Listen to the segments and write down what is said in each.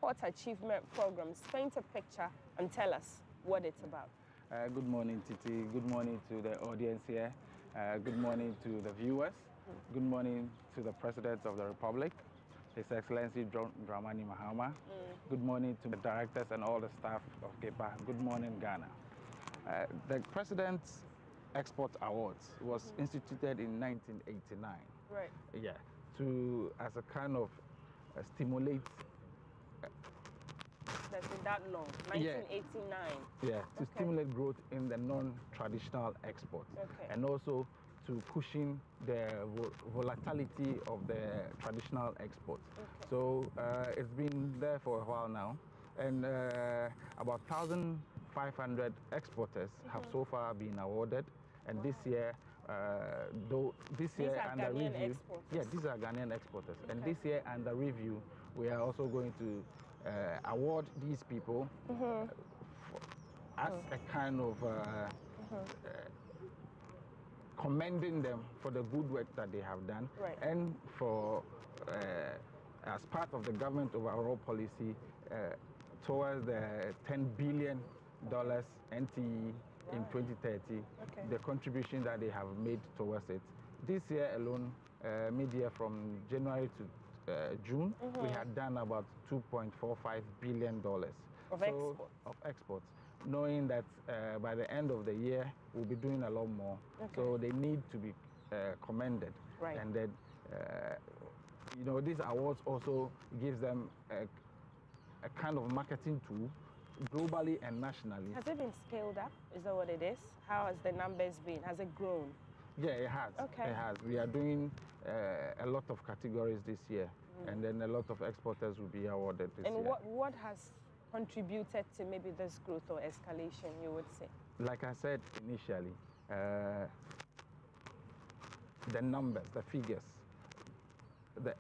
Export Achievement Programs. Paint a picture and tell us what it's about. Good morning, Titi. Good morning to the audience here. Good morning to the viewers. Good morning to the President of the Republic, His Excellency Dramani Mahama. Good morning to the directors and all the staff of GEPA. Good morning, Ghana. The President's Export Awards was instituted in 1989. Right. Yeah, as a kind of stimulate. That's been that long, 1989. Yeah, to stimulate growth in the non-traditional exports, and also to cushion the volatility of the traditional exports. So it's been there for a while now, and about 1,500 exporters have so far been awarded. And this year, these are Ghanaian exporters. Yeah, these are Ghanaian exporters. And this year, under review, we are also going to award these people as a kind of commending them for the good work that they have done, and for as part of the government overall policy towards the $10 billion NTE in 2030, the contribution that they have made towards it. This year alone, mid-year from January to June, we had done about $2.45 billion of exports, knowing that by the end of the year, we'll be doing a lot more. So they need to be commended. And then, these awards also gives them a kind of marketing tool, globally and nationally. Has it been scaled up? Is that what it is? How has the numbers been? Has it grown? Yeah, it has. It has. We are doing a lot of categories this year, and then a lot of exporters will be awarded this year. And what has contributed to maybe this growth or escalation, you would say? Like I said initially, the numbers, the figures, the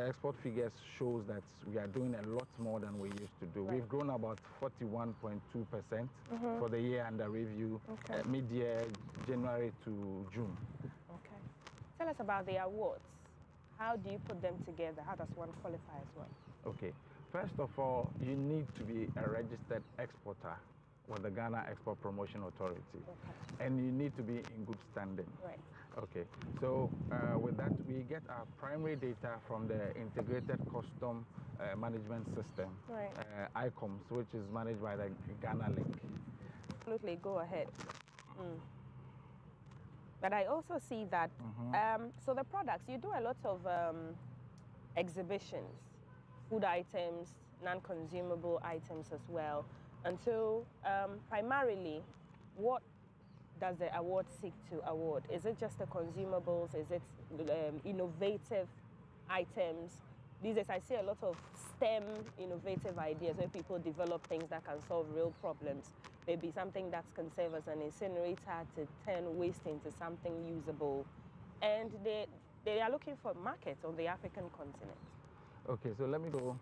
export figures shows that we are doing a lot more than we used to do. We've grown about 41.2% for the year under review, mid-year, January to June. Tell us about the awards. How do you put them together? How does one qualify as well? First of all, you need to be a registered exporter with the Ghana Export Promotion Authority, and you need to be in good standing. So with that, we get our primary data from the Integrated Custom Management System, ICOMS, which is managed by the Ghana Link. Absolutely, go ahead. But I also see that, so the products, you do a lot of exhibitions, food items, non-consumable items as well. And so, primarily, what does the award seek to award? Is it just the consumables? Is it innovative items? These days, I see a lot of STEM innovative ideas where people develop things that can solve real problems. Maybe something that can serve as an incinerator to turn waste into something usable. And they are looking for markets on the African continent. So let me go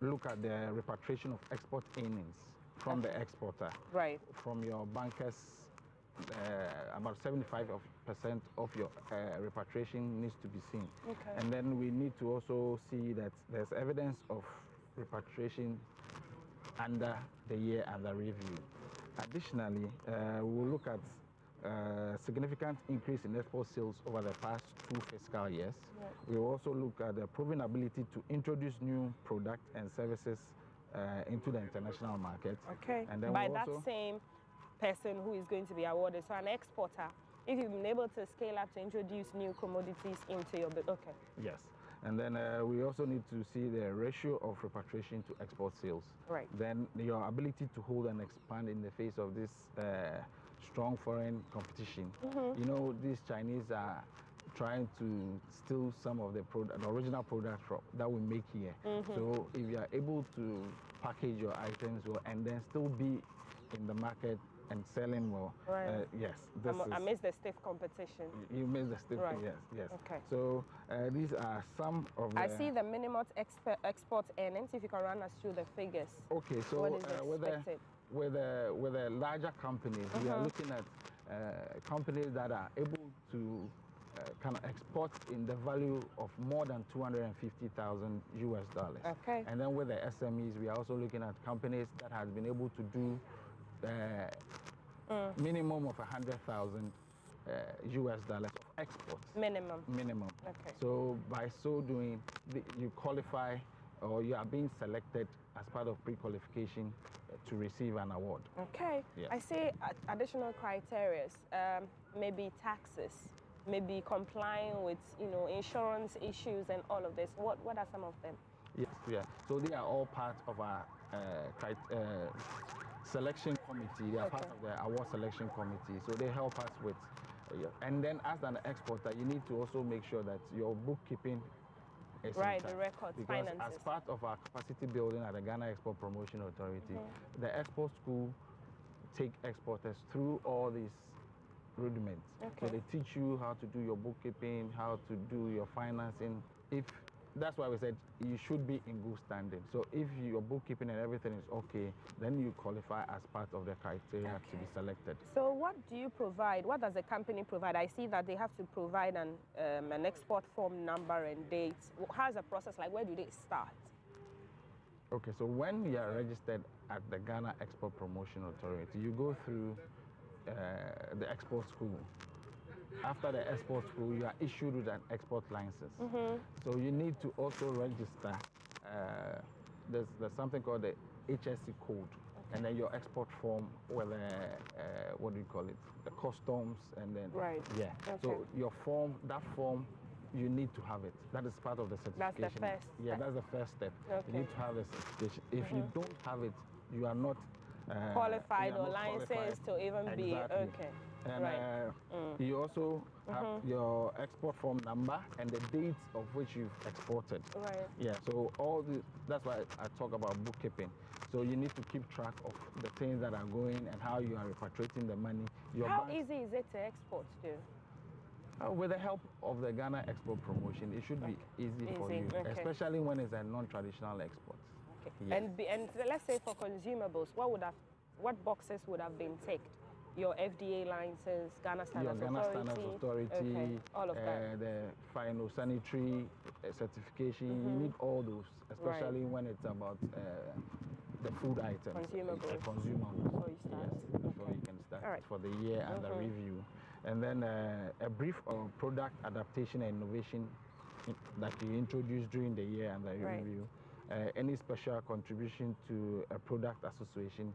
look at the repatriation of export earnings from the exporter. From your bankers, about 75% of your repatriation needs to be seen. And then we need to also see that there's evidence of repatriation under the year under review. Additionally, we'll look at significant increase in export sales over the past 2 fiscal years. We will also look at the proven ability to introduce new products and services into the international market. And then by that same person who is going to be awarded. So an exporter, if you've been able to scale up to introduce new commodities into your business. Yes. And then we also need to see the ratio of repatriation to export sales. Then your ability to hold and expand in the face of this strong foreign competition. These Chinese are trying to steal some of the original products that we make here. So if you are able to package your items well and then still be in the market and selling well, yes. I miss the stiff competition. You miss the stiff, yes. So these are some of the... I see the minimum export earnings, if you can run us through the figures. So what is expected? With the larger companies, we are looking at companies that are able to kind of exports in the value of more than $250,000 US. Okay. And then with the SMEs, we are also looking at companies that has been able to do minimum of 100,000 US dollars of exports. Minimum. Minimum. Okay. So by so doing, you qualify or you are being selected as part of pre-qualification to receive an award. Okay. Yes. I see additional criteria, maybe taxes, maybe complying with, insurance issues and all of this. What are some of them? Yes, yeah. So they are all part of our selection committee. They are part of the award selection committee. So they help us with, and then as an exporter, you need to also make sure that your bookkeeping is right, the records, because finances. as part of our capacity building at the Ghana Export Promotion Authority, the export school take exporters through all these rudiments. So they teach you how to do your bookkeeping, how to do your financing. That's why we said you should be in good standing. So if your bookkeeping and everything is okay, then you qualify as part of the criteria to be selected. So what do you provide? What does the company provide? I see that they have to provide an export form number and date. How's the process like? Where do they start? Okay, so when you are registered at the Ghana Export Promotion Authority, you go through the export school. After the export school, you are issued with an export license. So you need to also register. There's something called the HSC code, and then your export form with what do you call it? The customs, and then So your form, that form, you need to have it. That is part of the certification. That's the first. Yeah, that's the first step. You need to have a certification. If you don't have it, you are not qualified or licensed to even be okay. And you also have your export form number and the dates of which you've exported. Right. Yeah, so that's why I talk about bookkeeping. So you need to keep track of the things that are going and how you are repatriating the money. How easy is it to export to? With the help of the Ghana Export Promotion, it should be easy for you, especially when it's a non-traditional export. Okay. Yes. And let's say for consumables, what boxes would have been ticked? Your FDA license, Ghana Standards Authority, all of that. The final sanitary certification. You need all those, especially when it's about the food items. Consumables. Consumables. Before you can start for the year and the review. And then a brief on product adaptation and innovation that you introduce during the year and the review. Any special contribution to a product association.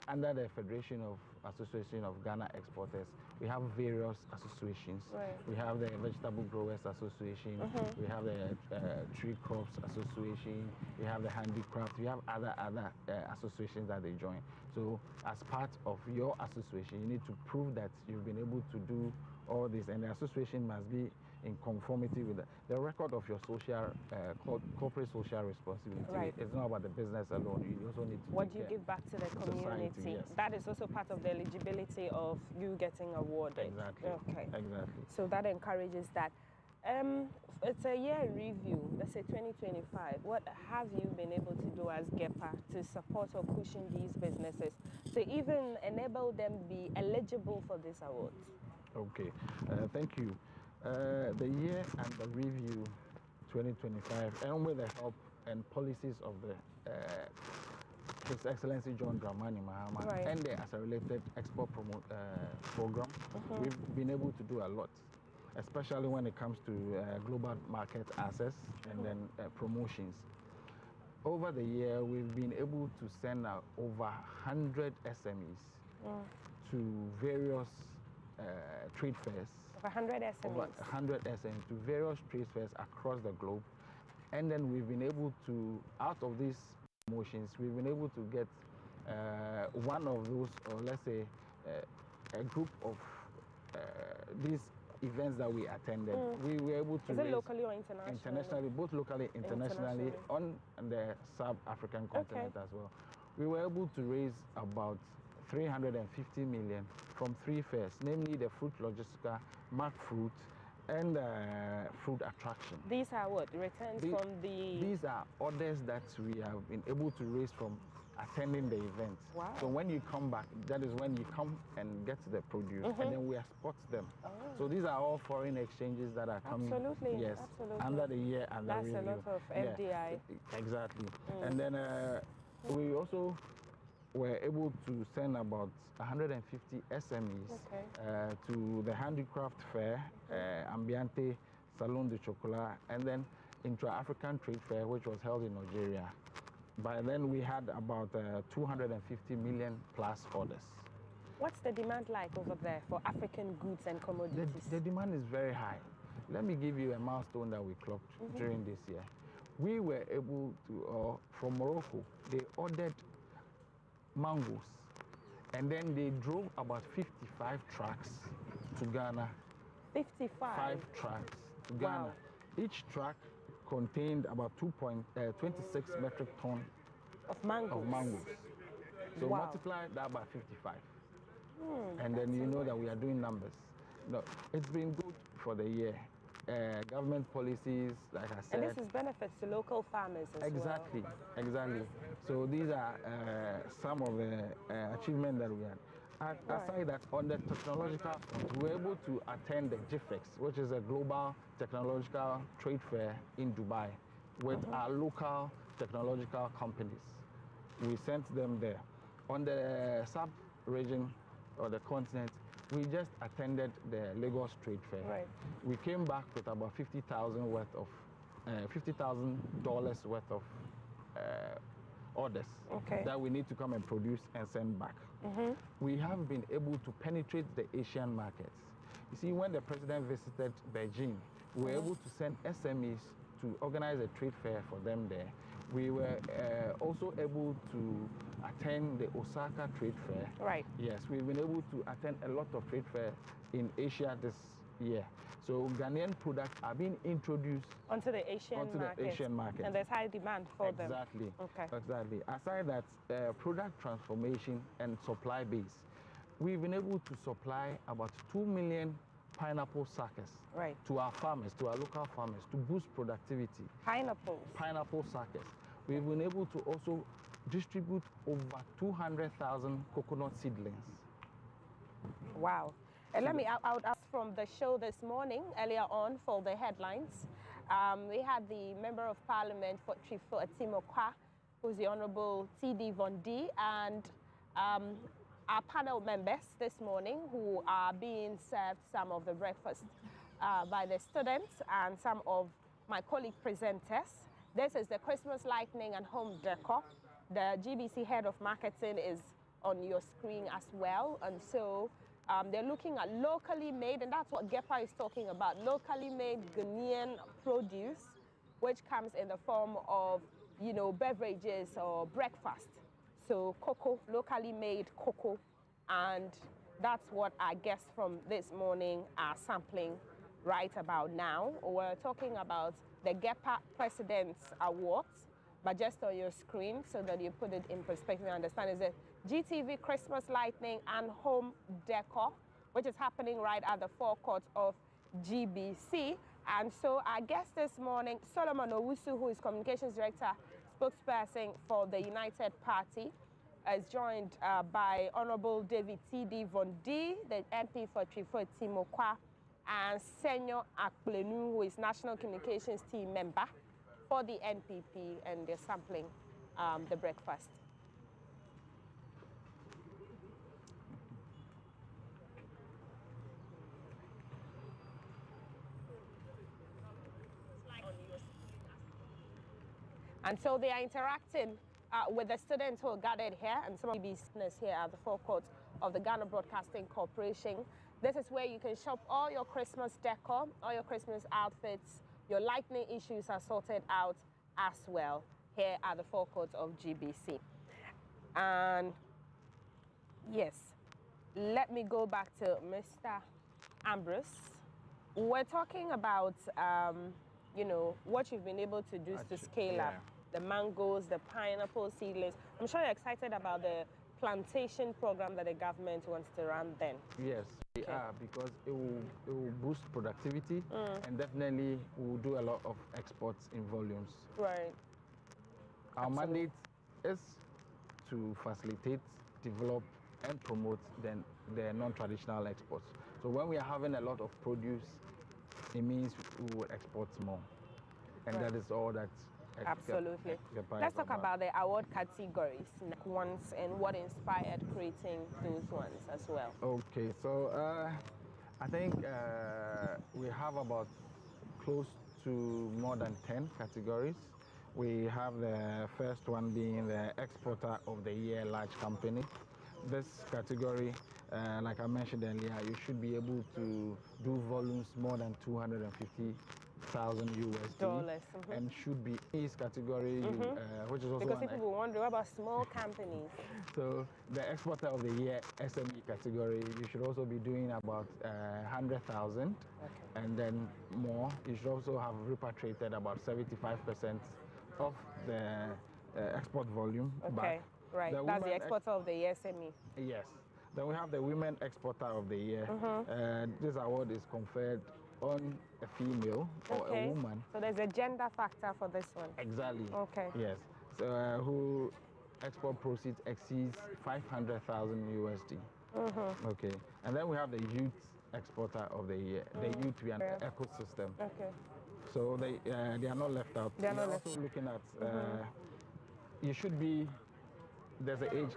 Under the Federation of Association of Ghana Exporters, we have various associations. We have the Vegetable Growers Association, we have the Tree Crops Association, we have the Handicraft, we have other associations that they join. So as part of your association, you need to prove that you've been able to do all this, and the association must be in conformity with the record of your corporate social responsibility. It's not about the business alone. You also need to what do you give back to the community? Society, yes. That is also part of the eligibility of you getting awarded. Exactly. Okay. Exactly. So that encourages that. It's a year review, let's say 2025. What have you been able to do as GEPA to support or cushion these businesses to even enable them be eligible for this award? Okay, thank you. The year and the review 2025, and with the help and policies of His Excellency John Dramani Mahama and the Accelerated Export Program, we've been able to do a lot, especially when it comes to global market access and then promotions. Over the year, we've been able to send out over 100 SMEs to various trade fairs. 100 SMEs. Over 100 SMEs to various trade fairs across the globe. And then we've been able to, out of these promotions, we've been able to get one of those, or let's say a group of these events that we attended. We were able to Is it locally or internationally? Internationally, both locally, internationally, on the sub-African continent as well. We were able to raise about 350 million from 3 fairs, namely the Fruit Logistica, Mark Fruit, and Fruit Attraction. These are what? Returns from the... These are orders that we have been able to raise from attending the event. Wow. So when you come back, that is when you come and get the produce, and then we export them. Oh. So these are all foreign exchanges that are coming. Absolutely. Yes. Absolutely. Under the year under That's review. a lot of FDI. Yeah, exactly. And then we also were able to send about 150 SMEs to the handicraft fair, Ambiente, Salon de Chocolat, and then Intra-African Trade Fair, which was held in Nigeria. By then, we had about 250 million plus orders. What's the demand like over there for African goods and commodities? The demand is very high. Let me give you a milestone that we clocked during this year. We were able to, from Morocco, they ordered mangoes, and then they drove about 55 trucks to Ghana. 55? 5 trucks to Ghana. Wow. Each truck contained about 26 metric tons of mangoes. So wow. Multiply that by 55. And then you know that we are doing numbers. No, it's been good for the year. Government policies, like I said. And this is benefits to local farmers as well. Exactly. So these are some of the achievements that we had. Aside that, on the technological front, we were able to attend the GIFEX, which is a global technological trade fair in Dubai, with our local technological companies. We sent them there. On the sub-region or the continent, we just attended the Lagos Trade Fair. Right. We came back with about $50,000 worth of orders that we need to come and produce and send back. We have been able to penetrate the Asian markets. You see, when the president visited Beijing, we were able to send SMEs to organize a trade fair for them there. We were also able to attend the Osaka Trade Fair. Right. Yes, we've been able to attend a lot of trade fairs in Asia this year. So Ghanaian products are being introduced onto the Asian market. And there's high demand for them. Exactly. Aside that, product transformation and supply base, we've been able to supply about 2 million pineapple suckers to our farmers, to our local farmers, to boost productivity. Pineapple suckers. We've been able to also distribute over 200,000 coconut seedlings. Wow. And I would ask from the show this morning, earlier on, for the headlines. We had the Member of Parliament for Trifo Timokwa, who's the Honorable T.D. Von D, and our panel members this morning who are being served some of the breakfast by the students and some of my colleague presenters. This is the Christmas Lighting and Home Decor. The GBC Head of Marketing is on your screen as well. And so they're looking at locally made, and that's what GEPA is talking about, locally made Ghanaian produce, which comes in the form of, you know, beverages or breakfast. So cocoa, locally made cocoa, and that's what our guests from this morning are sampling right about now. We're talking about the GEPA President's Awards, but just on your screen so that you put it in perspective and understand, is the GTV Christmas Lighting and Home Decor, which is happening right at the forecourt of GBC. And so our guest this morning, Solomon Owusu, who is Communications Director, spokesperson for the United Party, is joined by Honorable David T.D. Von D, the MP for Trifo Timokwa, and Senyor Akplenu, who is National Communications Team member for the NPP, and they're sampling the breakfast. And so they are interacting with the students who are gathered here, and some of the business here at the forecourt of the Ghana Broadcasting Corporation. This is where you can shop all your Christmas decor, all your Christmas outfits. Your lighting issues are sorted out as well here at the forecourt of GBC. And yes, let me go back to Mr. Ambrose. We're talking about, you know, what you've been able to do to scale up the mangoes, the pineapple seedlings. I'm sure you're excited about the plantation program that the government wants to run then. Yes, we are, because it will boost productivity and definitely will do a lot of exports in volumes. Right. Our mandate is to facilitate, develop, and promote the non-traditional exports. So when we are having a lot of produce, it means we will export more. And that is all that. Absolutely. Let's talk about the award categories ones and what inspired creating those ones as well. Okay, so I think we have about close to more than 10 categories. We have the first one being the Exporter of the Year Large Company. This category, like I mentioned earlier, you should be able to do volumes more than 250,000 USD and should be in this category, which is also because people will wonder about small companies. So the Exporter of the Year SME category, you should also be doing about 100,000, and then more. You should also have repatriated about 75% of the export volume back. Right, that's the Exporter of the Year SME. Yes. Then we have the Women Exporter of the Year. This award is conferred on a female or a woman. So there's a gender factor for this one. Exactly. Okay. Yes. So who export proceeds exceeds 500,000 USD. Okay. And then we have the Youth Exporter of the Year. The youth, we are an ecosystem. Okay. So they are not left out. They are not also looking at you should be, there's an age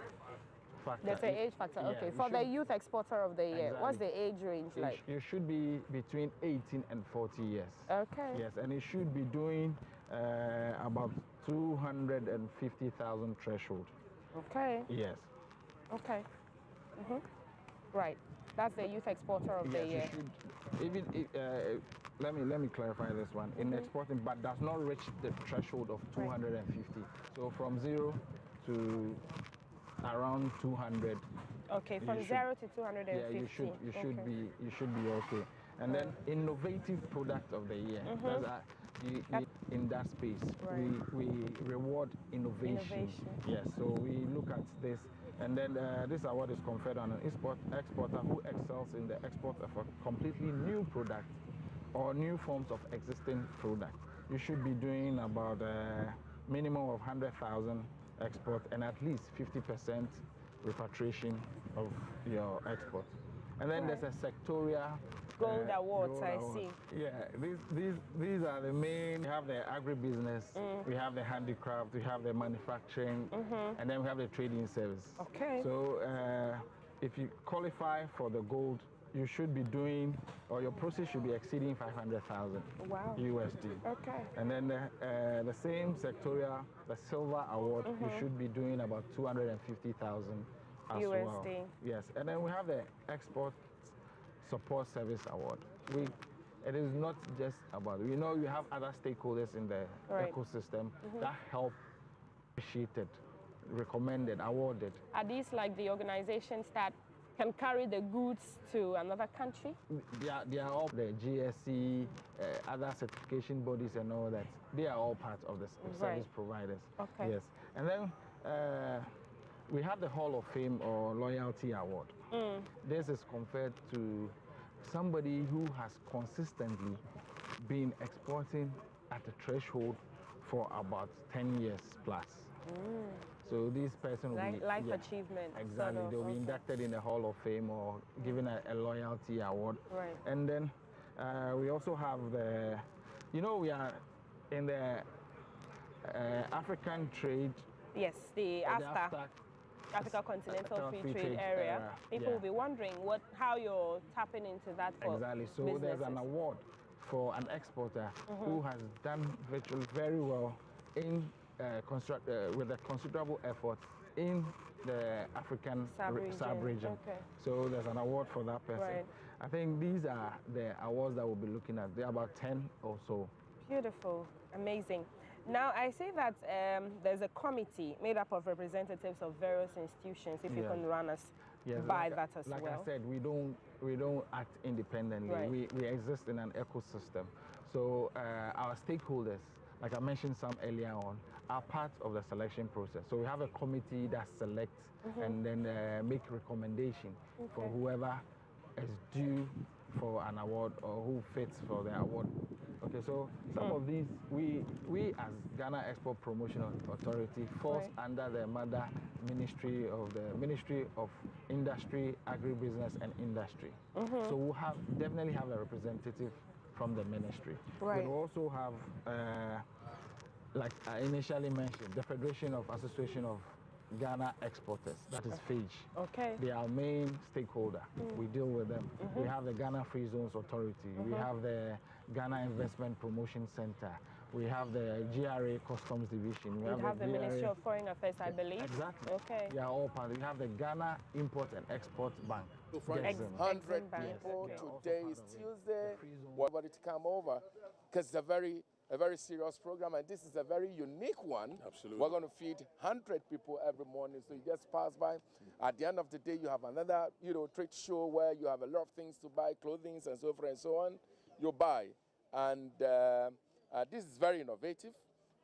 factor. There's an age factor, okay. For the Youth Exporter of the Year, what's the age range like? You should be between 18 and 40 years. Okay. Yes, and it should be doing about 250,000 threshold. Okay. Yes. Okay. Right. That's the Youth Exporter of the Year. Even let me clarify this one. In exporting, but does not reach the threshold of 250. So from 0 to around 200. Okay, from 0 to 250. Yeah, you should be okay. And then innovative product of the year. In that space, we reward innovation. Yes, so we look at this, and then this award is conferred on an exporter who excels in the export of a completely new product or new forms of existing product. You should be doing about a minimum of 100,000 export and at least 50% repatriation of your export. And then there's a sectorial gold awards, I see. Yeah, these are the main. We have the agribusiness, we have the handicraft, we have the manufacturing, and then we have the trading service. Okay. So if you qualify for the gold, you should be doing, or your proceeds should be exceeding 500,000 USD. Okay. And then the same sectorial, the silver award, you should be doing about 250,000 as USD. well. Yes, and then we have the export support service award. It is not just about, you know, you have other stakeholders in the ecosystem that help, appreciated, recommended, awarded. Are these like the organizations that can carry the goods to another country? They are all the GSC, other certification bodies and all that. They are all part of the service providers. Okay. Yes. And then we have the Hall of Fame or Loyalty Award. This is conferred to somebody who has consistently been exporting at a threshold for about 10 years plus. So this person will be life achievement. Exactly, sort of, they'll be inducted in the Hall of Fame or given a loyalty award. Right. And then we also have the, you know, we are in the African trade. Yes, the AFTA. Africa Continental Free Trade Area. People will be wondering how you're tapping into that for exactly. So businesses. There's an award for an exporter who has done very well in with a considerable effort in the African sub-region. Okay. So there's an award for that person. Right. I think these are the awards that we'll be looking at. There are about 10 or so. Beautiful, amazing. Now, I see that there's a committee made up of representatives of various institutions, if you can run us by that as well. Like I said, we don't act independently. Right. We exist in an ecosystem. So our stakeholders, like I mentioned some earlier on, are part of the selection process. So we have a committee that selects and then make recommendation for whoever is due for an award or who fits for the award. Okay, so some of these, we as Ghana Export Promotion Authority falls under the mother ministry of the Ministry of Industry, Agribusiness and Industry. So we'll definitely have a representative from the ministry. We'll also have, like I initially mentioned, the Federation of Association of Ghana Exporters, that is FAGE. Okay. They are our main stakeholder. We deal with them. We have the Ghana Free Zones Authority. We have the Ghana Investment Promotion Center. We have the GRA Customs Division. We have the Ministry of Foreign Affairs, I believe. Exactly. Okay. They are all part. We have the Ghana Import and Export Bank. So from 100 people, today is Tuesday, we're ready to come over because it's a very serious program, and this is a very unique one. Absolutely. We're going to feed 100 people every morning, so you just pass by. At the end of the day, you have another, trade show where you have a lot of things to buy, clothing and so forth and so on. You buy, and this is very innovative.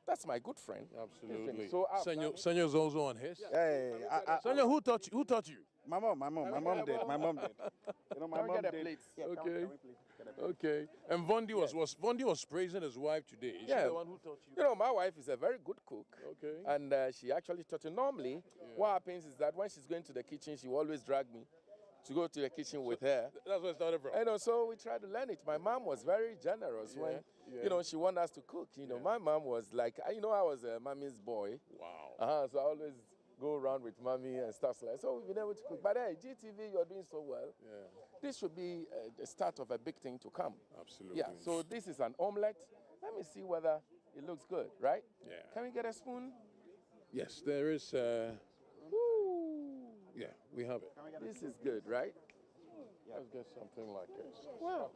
That's my good friend. Absolutely. So Senyor's also on his. Hey, Senor, who taught you? My mom did. My mom did. You know, my mom did. Yeah, Okay. Okay. And Vondi was praising his wife today. Is she the one who taught you? You know, my wife is a very good cook. Okay. And she actually taught me. Normally, what happens is that when she's going to the kitchen, she will always drag me to go to the kitchen with her. That's where it started from. So we tried to learn it. My mom was very generous when, she wanted us to cook. My mom was like, I was a mommy's boy. Wow. So I always go around with mommy and stuff like that. So we've been able to cook. But hey, GTV, you're doing so well. Yeah. This should be the start of a big thing to come. Absolutely. Yeah, so this is an omelette. Let me see whether it looks good, right? Yeah. Can we get a spoon? Yes, there is. Woo! Yeah, we have it. This is good, right? Let's get something like a Wow.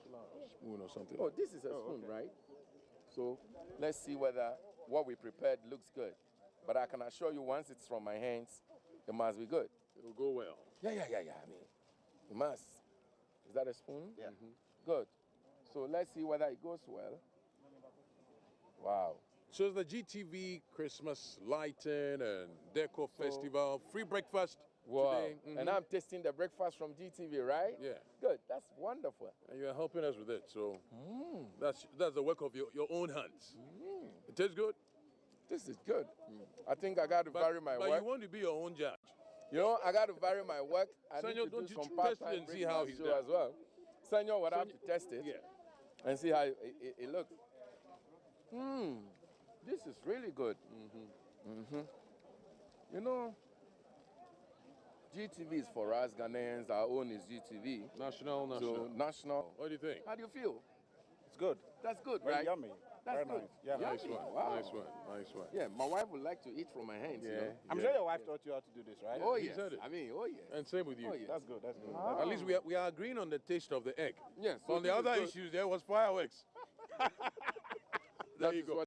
spoon or something. Oh, this is a spoon, right? So let's see whether what we prepared looks good. But I can assure you, once it's from my hands, it must be good. It'll go well. Yeah. I mean, it must. Is that a spoon? Yeah. Good. So let's see whether it goes well. Wow. So it's the GTV Christmas lighting and Decor Festival, free breakfast Wow. today. And I'm tasting the breakfast from GTV, right? Yeah. Good. That's wonderful. And you're helping us with it. So that's the work of your own hands. It tastes good. This is good. I think I got to vary my but work. you want to be your own judge. I got to vary my work. I need Senor, to don't do you some test it part-time and see how he's show done? as well. Senor, what I have to test it and see how it looks. This is really good. GTV is for us Ghanaians. Our own is GTV. National. So national. What do you think? How do you feel? It's good. That's good, Very right? yummy. That's Very good. nice. Yeah. Yummy. Nice one. Wow. Nice one. Yeah, my wife would like to eat from my hands. I'm sure your wife taught you how to do this, right? Oh he yes. said it. I mean, oh yes. And same with you. Oh, yes. That's good. That's good. At least we are agreeing on the taste of the egg. Yes. so On the this is other good. issues, there was fireworks. There you go.